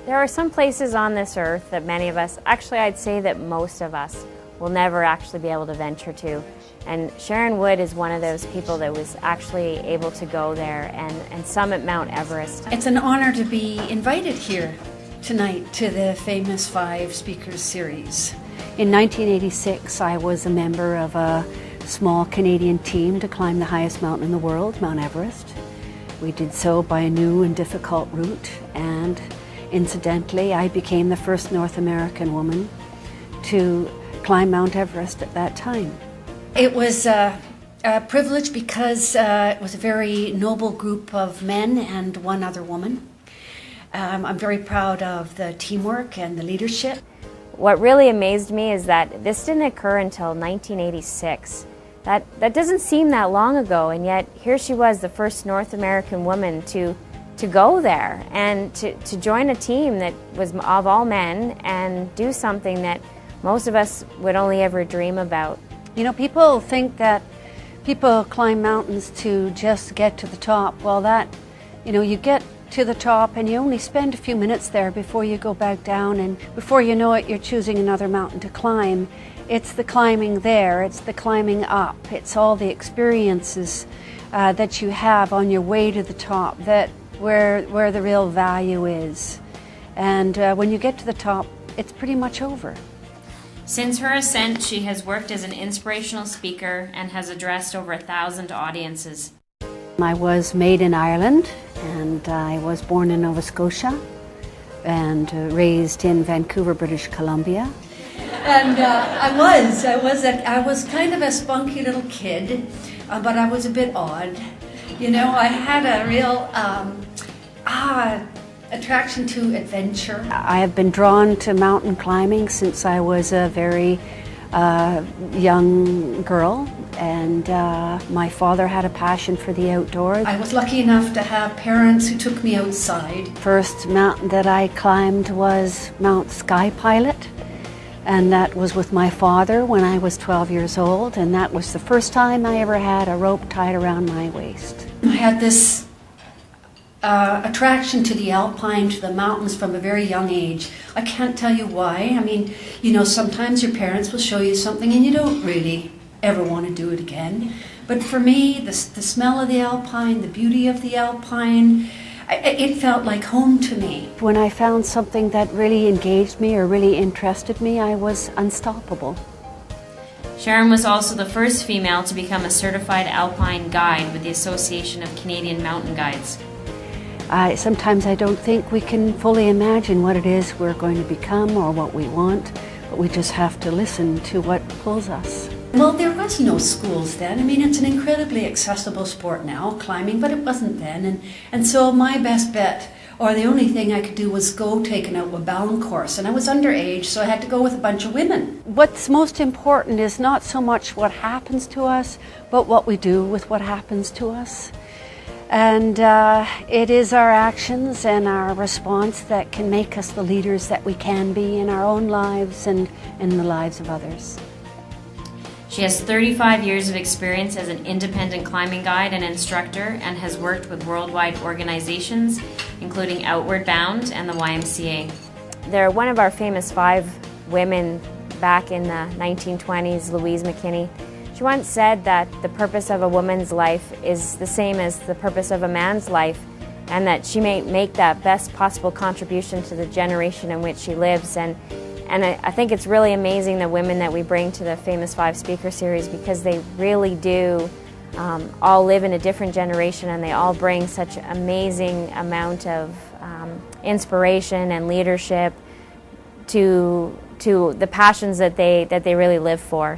There are some places on this earth that many of us, actually I'd say that most of us, will never actually be able to venture to. And Sharon Wood is one of those people that was actually able to go there and summit Mount Everest. It's an honor to be invited here tonight to the Famous 5 Speakers series. In 1986, I was a member of a small Canadian team to climb the highest mountain in the world, Mount Everest. We did so by a new and difficult route, and incidentally, I became the first North American woman to climb Mount Everest at that time. It was a privilege because it was a very noble group of men and one other woman. I'm very proud of the teamwork and the leadership. What really amazed me is that this didn't occur until 1986. That doesn't seem that long ago, and yet here she was, the first North American woman to go there and to join a team that was of all men and do something that most of us would only ever dream about. You know, people think that people climb mountains to just get to the top. Well, you get to the top and you only spend a few minutes there before you go back down, and before you know it, you're choosing another mountain to climb. It's the climbing there, it's the climbing up, it's all the experiences that you have on your way to the top where the real value is. And when you get to the top, it's pretty much over. Since her ascent, she has worked as an inspirational speaker and has addressed over 1,000 audiences. I was made in Ireland, and I was born in Nova Scotia and raised in Vancouver, British Columbia. And I was kind of a spunky little kid, but I was a bit odd. You know, I had a real attraction to adventure. I have been drawn to mountain climbing since I was a very young girl, and my father had a passion for the outdoors. I was lucky enough to have parents who took me outside. First mountain that I climbed was Mount Sky Pilot, and that was with my father when I was 12 years old, and that was the first time I ever had a rope tied around my waist. I had this attraction to the alpine, to the mountains from a very young age. I can't tell you why. I mean, you know, sometimes your parents will show you something and you don't really ever want to do it again. But for me, the smell of the alpine, the beauty of the alpine, it felt like home to me. When I found something that really engaged me or really interested me, I was unstoppable. Sharon was also the first female to become a certified alpine guide with the Association of Canadian Mountain Guides. Sometimes I don't think we can fully imagine what it is we're going to become or what we want, but we just have to listen to what pulls us. Well, there was no schools then. I mean, it's an incredibly accessible sport now, climbing, but it wasn't then. And so my best bet, or the only thing I could do, was go take an outward bound course. And I was underage, so I had to go with a bunch of women. What's most important is not so much what happens to us, but what we do with what happens to us. And it is our actions and our response that can make us the leaders that we can be in our own lives and in the lives of others. She has 35 years of experience as an independent climbing guide and instructor, and has worked with worldwide organizations, including Outward Bound and the YMCA. They're one of our famous 5 women back in the 1920s, Louise McKinney. She once said that the purpose of a woman's life is the same as the purpose of a man's life, and that she may make that best possible contribution to the generation in which she lives. And I think it's really amazing the women that we bring to the Famous 5 Speaker Series, because they really do all live in a different generation, and they all bring such an amazing amount of inspiration and leadership to the passions that they really live for.